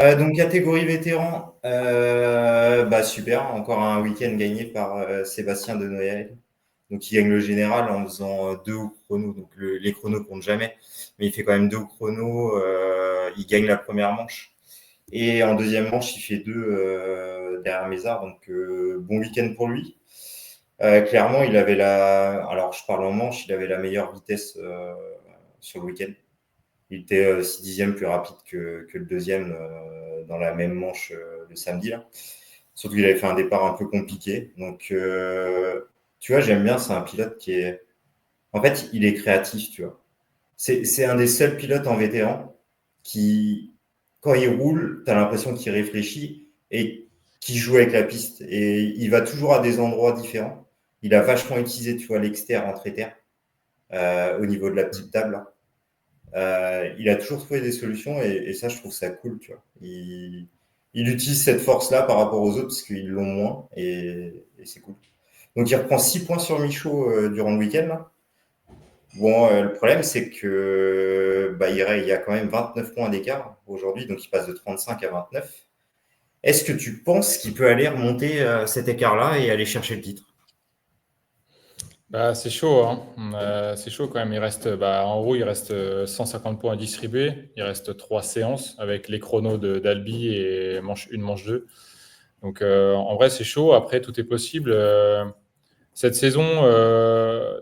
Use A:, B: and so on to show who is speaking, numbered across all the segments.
A: Donc catégorie vétéran, bah super, encore un week-end gagné par Sébastien Denoël. Donc il gagne le général en faisant deux au chrono. Donc les chronos comptent jamais, mais il fait quand même deux au chrono. Il gagne la première manche et en deuxième manche il fait deux derrière Mézard. Donc bon week-end pour lui. Clairement il avait alors je parle en manche, il avait la meilleure vitesse sur le week-end. Il était 6 dixièmes plus rapide que le deuxième dans la même manche le samedi. Là. Surtout qu'il avait fait un départ un peu compliqué. Donc, tu vois, j'aime bien. C'est un pilote qui est. En fait, il est créatif, tu vois. C'est un des seuls pilotes en vétéran qui, quand il roule, tu as l'impression qu'il réfléchit et qu'il joue avec la piste. Et il va toujours à des endroits différents. Il a vachement utilisé, tu vois, l'extérieur entre terre au niveau de la petite table. Là. Il a toujours trouvé des solutions et ça, je trouve ça cool, tu vois. Il utilise cette force-là par rapport aux autres parce qu'ils l'ont moins et c'est cool. Donc, il reprend 6 points sur Michaud durant le week-end. Là. Bon, le problème, c'est que bah, il y a quand même 29 points d'écart aujourd'hui, donc il passe de 35 à 29. Est-ce que tu penses qu'il peut aller remonter cet écart-là et aller chercher le titre?
B: Bah, c'est chaud, hein. C'est chaud quand même. En gros, il reste 150 points à distribuer. Il reste 3 séances avec les chronos d'Albi et une manche 2. Donc, en vrai, c'est chaud. Après, tout est possible. Cette saison,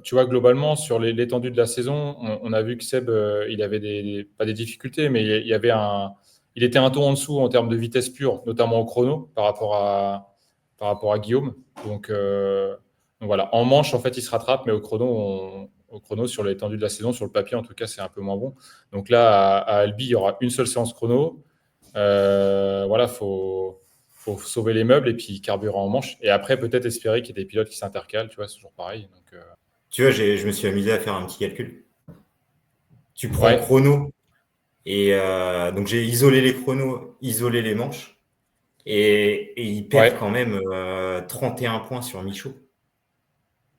B: tu vois, globalement, sur l'étendue de la saison, on a vu que Seb, il avait pas des difficultés, mais il était un tour en dessous en termes de vitesse pure, notamment au chrono, par rapport à Guillaume. Donc, donc voilà, en manche, en fait, il se rattrape, mais au chrono, sur l'étendue de la saison, sur le papier, en tout cas, c'est un peu moins bon. Donc là, à Albi, il y aura une seule séance chrono. Voilà, faut sauver les meubles et puis carburant en manche. Et après, peut-être espérer qu'il y ait des pilotes qui s'intercalent, tu vois, c'est toujours pareil. Donc,
A: Tu vois, je me suis amusé à faire un petit calcul. Tu prends
B: ouais,
A: chrono et donc j'ai isolé les chronos, isolé les manches. Et il perd
B: ouais.
A: quand même 31 points sur Michaud.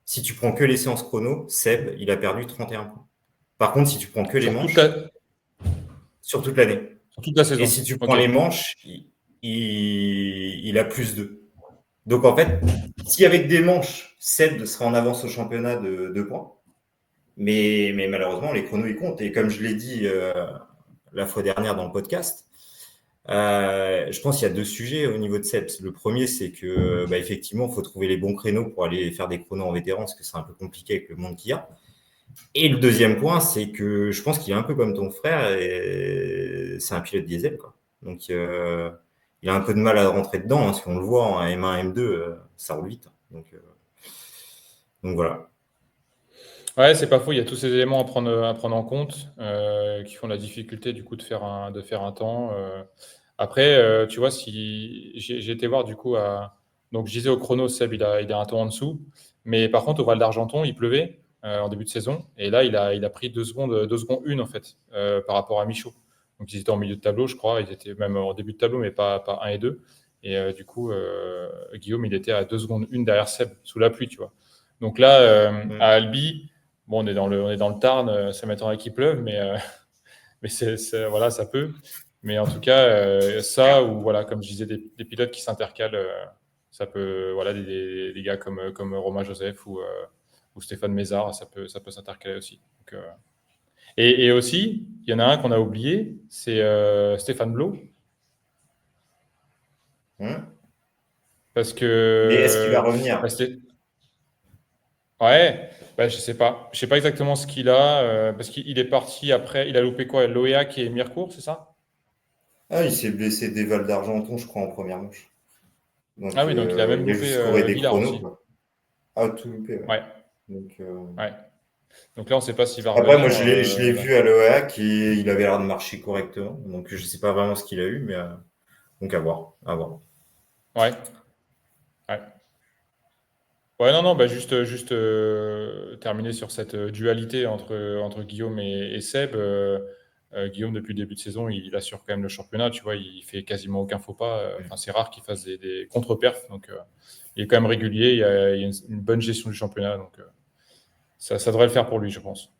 A: Si tu prends que les séances chrono, Seb, il a perdu 31 points. Par contre, si tu prends que les
B: Sur toute
A: manches,
B: la,
A: sur toute l'année.
B: sur toute la
A: Et
B: saison.
A: si tu prends
B: Ok.
A: les manches, il a plus 2. Donc en fait, si avec des manches, Seb serait en avance au championnat de 2 points. Mais malheureusement, les chronos, ils comptent. Et comme je l'ai dit la fois dernière dans le podcast, je pense qu'il y a deux sujets au niveau de Seps. Le premier, c'est que bah, effectivement, il faut trouver les bons créneaux pour aller faire des chronos en vétéran, parce que c'est un peu compliqué avec le monde qu'il y a. Et le deuxième point, c'est que je pense qu'il est un peu comme ton frère, et c'est un pilote diesel, quoi. Donc, il a un peu de mal à rentrer dedans, hein, parce qu'on le voit en M1, M2, ça roule vite. Donc voilà.
B: Ouais, c'est pas faux. Il y a tous ces éléments à prendre en compte qui font la difficulté du coup de faire un temps. Après, tu vois, si j'ai été voir du coup donc je disais au chrono, Seb, il a un temps en dessous, mais par contre au Val d'Argenton, il pleuvait en début de saison, et là il a pris 2 secondes une en fait par rapport à Michaud. Donc ils étaient en milieu de tableau, je crois, ils étaient même en début de tableau, mais pas un et deux. Et du coup, Guillaume, il était à 2 secondes une derrière Seb sous la pluie, tu vois. Donc là, à
A: Mm.
B: Albi. Bon, on est dans le Tarn, ça m'étonnerait qu'il pleuve, mais voilà, ça peut. Mais en tout cas, ça, ou voilà, comme je disais, des pilotes qui s'intercalent, ça peut, voilà, des gars comme Romain Joseph ou Stéphane Mézard, ça peut s'intercaler aussi. Donc, et aussi, il y en a un qu'on a oublié, c'est Stéphane Blau,
A: Mm.
B: parce
A: Mais est-ce qu'il va
B: que bah,
A: revenir?
B: ouais, bah, je sais pas. Je sais pas exactement ce qu'il a, parce qu'il est parti après, il a loupé quoi? Loéac et Mirecourt, c'est ça?
A: Ah, il s'est blessé des Val d'Argenton, je crois, en première manche.
B: Ah
A: Donc,
B: oui, donc il a même
A: il a
B: loupé
A: juste scoré des
B: Villard
A: chronos,
B: aussi.
A: quoi. Ah, tout loupé, ouais.
B: Ouais,
A: Donc,
B: ouais. Donc là, on ne sait pas s'il va
A: après, moi,
B: revenir
A: je l'ai vu à l'OEAC et il avait l'air de marcher correctement. Donc, je sais pas vraiment ce qu'il a eu, mais donc à voir, à voir.
B: Ouais, ouais. Ouais, non, non, bah juste terminer sur cette dualité entre Guillaume et Seb. Guillaume, depuis le début de saison, il assure quand même le championnat. Tu vois, il fait quasiment aucun faux pas. Enfin, c'est rare qu'il fasse des contre-perfs. Donc, il est quand même régulier. Il y a une bonne gestion du championnat. Donc, ça devrait le faire pour lui, je pense.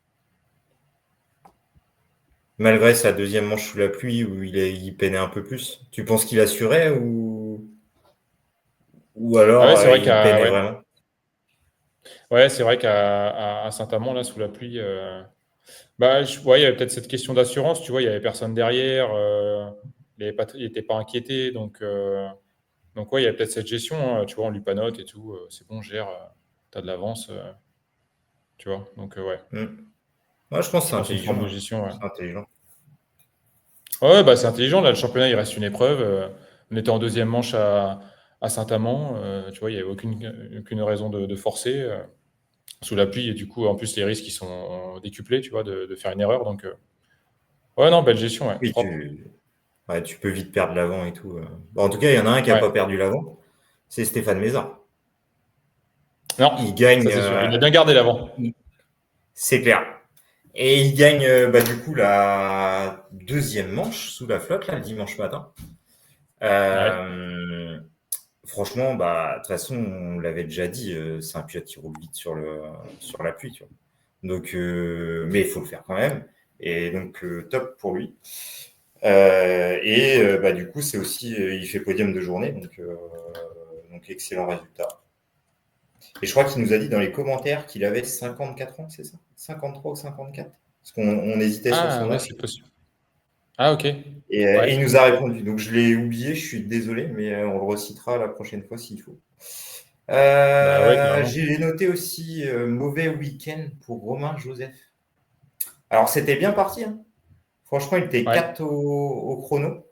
A: malgré sa deuxième manche sous la pluie où il peinait un peu plus. Tu penses qu'il assurait ou
B: Ah ouais,
A: alors
B: c'est vrai
A: il peinait
B: ouais.
A: vraiment?
B: Ouais, c'est vrai qu'à Saint-Amand, là, sous la pluie, ouais, il y avait peut-être cette question d'assurance, tu vois, il y avait personne derrière, il était pas inquiété, donc ouais, il y a peut-être cette gestion, hein, tu vois, on lui panote et tout, c'est bon, gère, tu as de l'avance, tu vois, donc ouais,
A: Moi, je pense que
B: je
A: c'est
B: pense une
A: intelligent,
B: forme de
A: hein.
B: gestion, ouais.
A: C'est intelligent.
B: Ouais, bah, c'est intelligent, là, le championnat, il reste une épreuve, on était en deuxième manche à Saint-Amand, tu vois, il y avait aucune raison de forcer, sous la pluie et du coup, en plus, les risques, ils sont décuplés, tu vois, de faire une erreur, donc ouais, non, belle gestion, ouais,
A: Oui,
B: propre.
A: ouais, tu peux vite perdre l'avant et tout. Bon, en tout cas, il y en a un qui n'a pas
B: Ouais.
A: perdu l'avant, c'est Stéphane Mézard.
B: Non,
A: Il gagne,
B: ça c'est sûr. Il a bien gardé l'avant.
A: c'est clair. Et il gagne du coup la deuxième manche sous la flotte, là, le dimanche matin.
B: Ouais.
A: Euh, Franchement, bah, de toute façon, on l'avait déjà dit, c'est un pilote qui roule vite sur la pluie, tu vois. Donc, mais il faut le faire quand même. Et donc, top pour lui. Du coup, c'est aussi, il fait podium de journée, donc excellent résultat. Et je crois qu'il nous a dit dans les commentaires qu'il avait 54 ans, c'est ça? 53 ou 54? Parce qu'on hésitait sur
B: Ah
A: son
B: ouais,
A: âge.
B: c'est possible. Ah ok.
A: Et il
B: Ouais.
A: nous a répondu. Donc je l'ai oublié, je suis désolé, mais on le recitera la prochaine fois s'il faut.
B: Bah ouais, carrément.
A: J'ai noté aussi mauvais week-end pour Romain Joseph. Alors c'était bien parti, hein. Franchement, il était
B: Ouais.
A: 4 au chrono.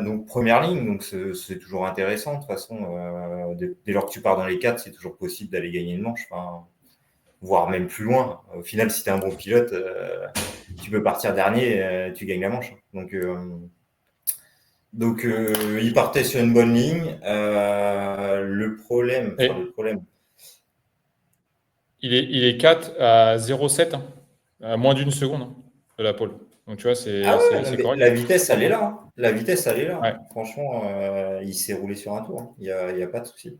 A: Donc première ligne, donc c'est toujours intéressant. De toute façon, dès lors que tu pars dans les 4, c'est toujours possible d'aller gagner une manche, enfin, voire même plus loin. Au final, si tu es un bon pilote, tu peux partir dernier, tu gagnes la manche. Donc, il partait sur une bonne ligne.
B: Et
A: Le problème.
B: il est 4 à 0,7, hein, à moins d'une seconde, hein, de la pole. Donc tu vois,
A: Ah
B: c'est
A: ouais,
B: c'est-
A: non,
B: c'est
A: mais
B: correct,
A: la
B: hein. C'est
A: vitesse, elle
B: propre,
A: est
B: hein.
A: là, hein. La vitesse, elle est là,
B: Ouais.
A: hein. Franchement, il s'est roulé sur un tour, hein. Il y a pas de souci.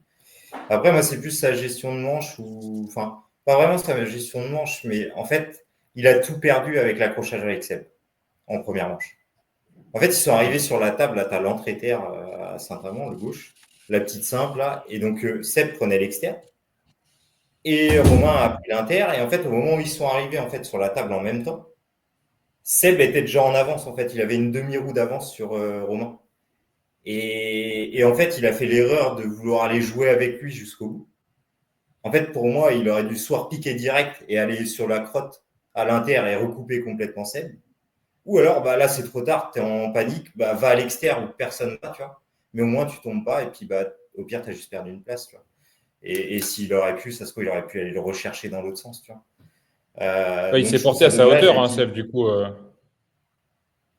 A: Après, moi, c'est plus sa gestion de manche ou, enfin, pas vraiment sa gestion de manche, mais en fait, il a tout perdu avec l'accrochage avec Seb en première manche. En fait, ils sont arrivés sur la table, là, tu as l'entrée terre à Saint-Amand, le gauche, la petite simple, là, et donc Seb prenait l'externe, et Romain a pris l'inter, et en fait, au moment où ils sont arrivés en fait, sur la table en même temps, Seb était déjà en avance, en fait, il avait une demi-roue d'avance sur Romain. Et en fait, il a fait l'erreur de vouloir aller jouer avec lui jusqu'au bout. En fait, pour moi, il aurait dû soit piquer direct et aller sur la crotte à l'inter et recouper complètement Seb. Ou alors, bah, là, c'est trop tard, tu es en panique, bah, va à l'extérieur où personne va, tu vois. Mais au moins, tu tombes pas et puis, bah, au pire, tu as juste perdu une place, tu vois. Et s'il aurait pu, ça se trouve, il aurait pu aller le rechercher dans l'autre sens, tu vois.
B: Ouais, il
A: Donc,
B: s'est
A: je trouve
B: porté
A: ça
B: à sa
A: dommage.
B: hauteur,
A: Et
B: hein,
A: puis,
B: Seb, du coup.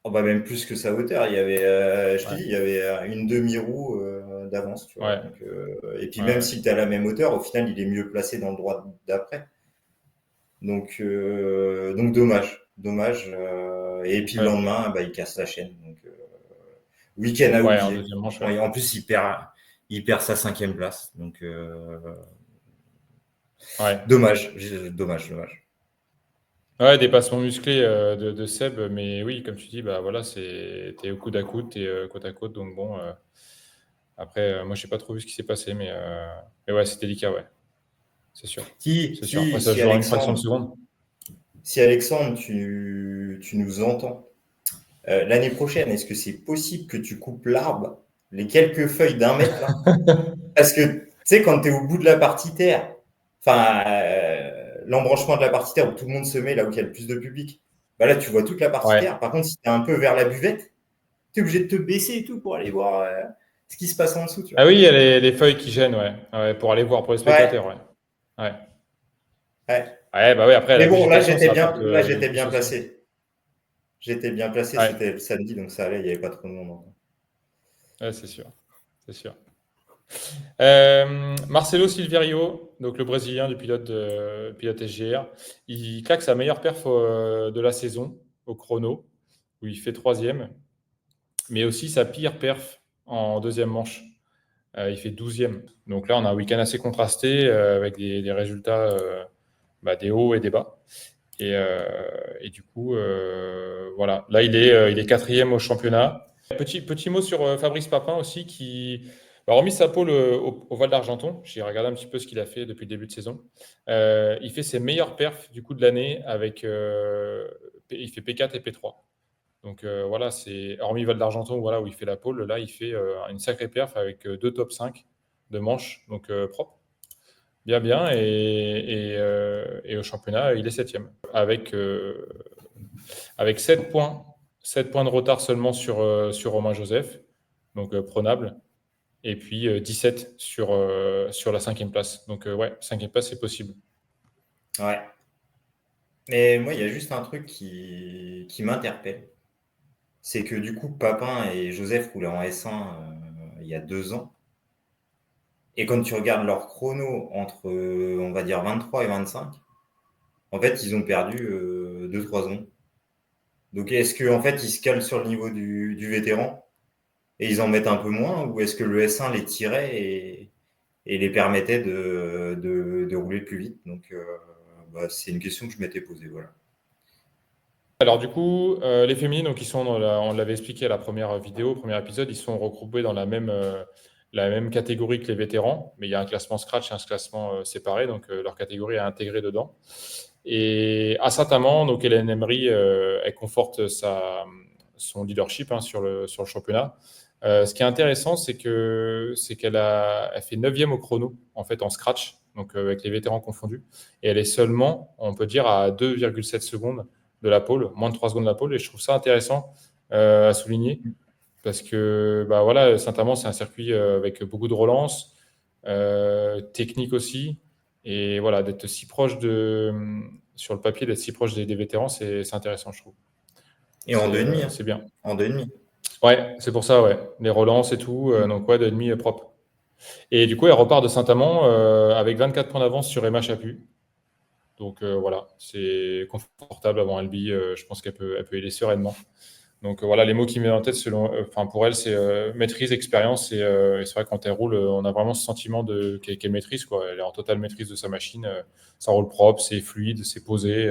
A: oh, bah, même plus que sa hauteur, il y avait, je te
B: Ouais.
A: dis, il y avait une demi-roue d'avance, tu vois.
B: Ouais.
A: Donc, et puis,
B: Ouais.
A: même
B: Ouais.
A: si tu es à la même hauteur, au final, il est mieux placé dans le droit d'après. Donc dommage, dommage. Et puis le
B: Ouais.
A: lendemain, bah, il casse la chaîne. Donc, week-end à
B: Ouais, en
A: oublier.
B: deuxième manche,
A: Franchement,
B: ouais.
A: et en plus, il perd sa cinquième place. Donc,
B: Ouais.
A: dommage, dommage, dommage.
B: Ouais, dépassement musclé de Seb, mais oui, comme tu dis, bah voilà, t'es au coude à coude, t'es côte à côte, donc bon. Après, moi, j'ai pas trop vu ce qui s'est passé, mais ouais, c'est délicat, ouais, c'est sûr,
A: Si,
B: c'est sûr. Après,
A: si,
B: ça se
A: si
B: joue en une fraction de
A: Alexandre,
B: seconde.
A: si Alexandre, tu nous entends, l'année prochaine, est-ce que c'est possible que tu coupes l'arbre, les quelques feuilles d'1 mètre là? Parce que, tu sais, quand tu es au bout de la partie terre, enfin, l'embranchement de la partie terre où tout le monde se met, là où il y a le plus de public, bah là, tu vois toute la partie
B: Ouais.
A: terre. Par contre, si tu es un peu vers la buvette, tu es obligé de te baisser et tout pour aller voir ce qui se passe en dessous, tu
B: Ah
A: vois.
B: oui, il y a les feuilles qui gênent, ouais. Ouais, pour aller voir pour les
A: Ouais,
B: spectateurs, ouais. Ouais.
A: ouais.
B: Ouais, bah oui, après,
A: Mais
B: la
A: bon,
B: végétation, ça apporte
A: là,
B: du
A: j'étais
B: plus
A: bien
B: aussi.
A: placé. J'étais bien placé,
B: Ouais,
A: c'était le samedi, donc ça allait, il n'y avait pas trop de monde.
B: ouais, c'est sûr, c'est sûr. Marcelo Silverio, donc le Brésilien du pilote SGR, il claque sa meilleure perf de la saison au chrono, où il fait troisième, mais aussi sa pire perf en deuxième manche. Il fait 12e. Donc là, on a un week-end assez contrasté avec des résultats, des hauts et des bas. Et du coup, voilà. Là, il est quatrième au championnat. Petit mot sur Fabrice Papin aussi, qui a remis sa pole au Val d'Argenton. J'ai regardé un petit peu ce qu'il a fait depuis le début de saison. Il fait ses meilleurs perfs du coup de l'année avec. Il fait P4 et P3. Donc voilà, c'est hormis Val d'Argenton, voilà, où il fait la pole. Là, il fait une sacrée perf avec deux top 5 de manches, donc propre. Bien, bien. Et au championnat, il est septième. Avec 7 points. 7 points de retard seulement sur Romain Joseph, donc prenable. Et puis 17 sur la cinquième place. Donc ouais, cinquième place, c'est possible.
A: Ouais. Mais moi, il y a juste un truc qui m'interpelle. C'est que du coup, Papin et Joseph roulaient en S1 il y a 2 ans. Et quand tu regardes leur chrono entre, on va dire, 23 et 25, en fait, ils ont perdu 2-3 secondes. Donc, est-ce qu'en fait, ils se calent sur le niveau du vétéran et ils en mettent un peu moins, ou est-ce que le S1 les tirait et les permettait de rouler plus vite? Donc, c'est une question que je m'étais posée. Voilà.
B: Alors du coup, les féminines, donc, on l'avait expliqué à la première vidéo, au premier épisode, ils sont regroupés dans la même catégorie que les vétérans, mais il y a un classement scratch et un classement séparé, donc leur catégorie est intégrée dedans. Et à Saint-Amand, donc Hélène Emery, elle conforte son leadership sur le championnat. Ce qui est intéressant, c'est qu'elle fait 9e au chrono, en fait, en scratch, donc avec les vétérans confondus. Et elle est seulement, on peut dire, à 2,7 secondes de la pole, moins de 3 secondes de la pole. Et je trouve ça intéressant à souligner parce que bah, voilà, Saint-Amand, c'est un circuit avec beaucoup de relance, technique aussi. Et voilà, d'être si proche sur le papier, d'être si proche des vétérans, c'est intéressant, je trouve.
A: Et en 2,5, hein.
B: C'est bien.
A: En 2,5.
B: Ouais, c'est pour ça, ouais. Les relances et tout, donc ouais, 2,5 propre. Et du coup, elle repart de Saint-Amand avec 24 points d'avance sur Emma Chaput. Donc voilà, c'est confortable avant Albi. Je pense qu'elle peut y aller sereinement. Donc voilà, les mots qui me viennent en tête, enfin pour elle, c'est maîtrise, expérience. Et c'est vrai, quand elle roule, on a vraiment ce sentiment qu'elle maîtrise, quoi. Elle est en totale maîtrise de sa machine. Ça roule propre, c'est fluide, c'est posé.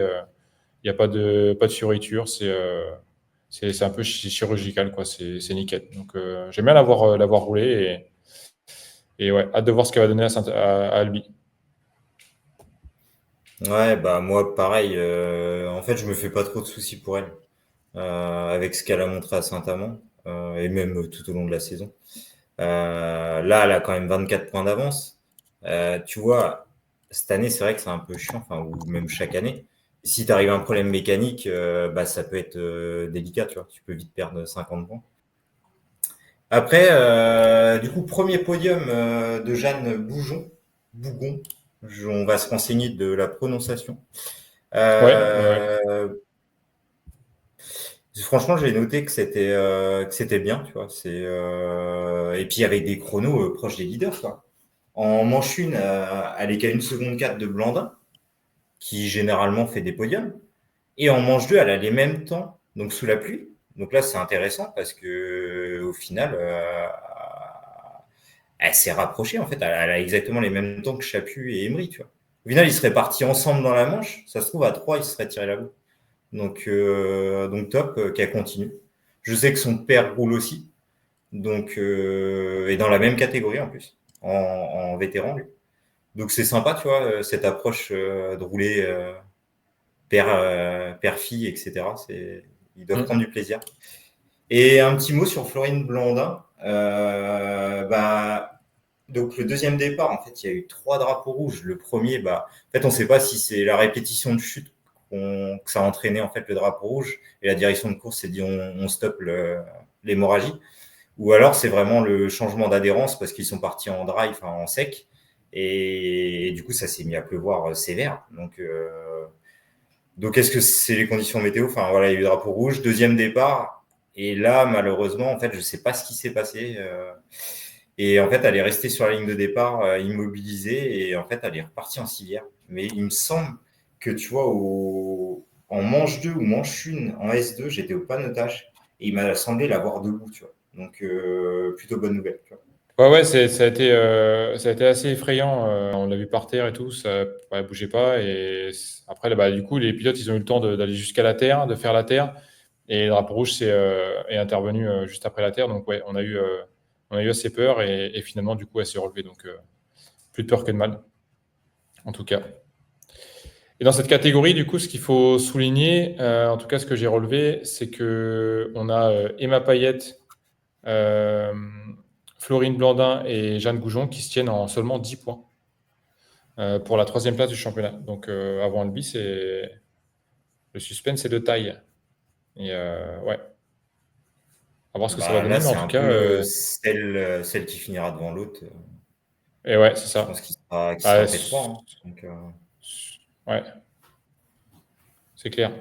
B: Il n'y a pas de fioriture. C'est un peu chirurgical, quoi. C'est nickel. Donc j'aime bien l'avoir roulé. Et ouais, hâte de voir ce qu'elle va donner à Albi.
A: Ouais, bah moi, pareil. En fait, je me fais pas trop de soucis pour elle avec ce qu'elle a montré à Saint-Amand et même tout au long de la saison. Là, elle a quand même 24 points d'avance. Tu vois, cette année, c'est vrai que c'est un peu chiant, enfin, ou même chaque année. Si tu arrives à un problème mécanique, bah, ça peut être délicat, tu vois. Tu peux vite perdre 50 points. Après, du coup, premier podium de Jeanne Bougon. On va se renseigner de la prononciation.
B: Ouais, ouais, ouais.
A: Franchement, j'ai noté que c'était bien, tu vois. Et puis avec des chronos proches des leaders, quoi. En manche 1, elle est qu'à 1 seconde 4 de Blandin, qui généralement fait des podiums. Et en manche 2, elle a les mêmes temps, donc sous la pluie. Donc là, c'est intéressant parce que au final, elle s'est rapprochée. En fait, elle a exactement les mêmes temps que Chaput et Emery, tu vois. Au final, ils seraient partis ensemble dans la manche. Ça se trouve, à 3, ils se seraient tirés la boue. Donc top, qu'elle continue. Je sais que son père roule aussi, donc et dans la même catégorie en plus, en vétéran lui. Donc c'est sympa, tu vois, cette approche de rouler père-fille, etc. Ils doivent prendre
B: Mm.
A: du plaisir. Et un petit mot sur Florine Blandin. Donc le deuxième départ, en fait, il y a eu 3 drapeaux rouges. Le premier, en fait, on ne sait pas si c'est la répétition de chute que ça a entraîné en fait le drapeau rouge et la direction de course s'est dit on stoppe l'hémorragie, ou alors c'est vraiment le changement d'adhérence parce qu'ils sont partis en dry, enfin en sec, et du coup ça s'est mis à pleuvoir sévère. Donc est-ce que c'est les conditions météo? Enfin voilà, il y a eu le drapeau rouge, deuxième départ, et là malheureusement en fait je sais pas ce qui s'est passé. Et en fait, elle est restée sur la ligne de départ, immobilisée, et en fait, elle est repartie en civière. Mais il me semble que, tu vois, en manche 2 ou manche 1, en S2, j'étais au panotage, et il m'a semblé l'avoir debout, tu vois. Donc, plutôt bonne nouvelle, tu vois.
B: Ouais, ça a été assez effrayant. On l'a vu par terre et tout, ça ouais, bougeait pas. Et après, là, bah, du coup, les pilotes, ils ont eu le temps d'aller jusqu'à la terre, de faire la terre. Et le drapeau rouge est intervenu juste après la terre. Donc, ouais, on a eu assez peur. Et finalement, du coup, elle s'est relevée. Donc, plus de peur que de mal, en tout cas. Et dans cette catégorie, du coup, ce qu'il faut souligner, en tout cas, ce que j'ai relevé, c'est que on a Emma Payette, euh, Florine Blandin et Jeanne Goujon qui se tiennent en seulement 10 points pour la troisième place du championnat. Donc avant Albi, le suspense est de taille. Et ouais, à voir ce que ça va
A: Bah,
B: donner,
A: là,
B: mais en
A: c'est
B: tout
A: un
B: cas,
A: peu celle qui finira devant l'autre.
B: et ouais, c'est
A: Je pense
B: ça.
A: qu'il
B: Bah,
A: sera P3, hein. Donc,
B: ouais, c'est clair.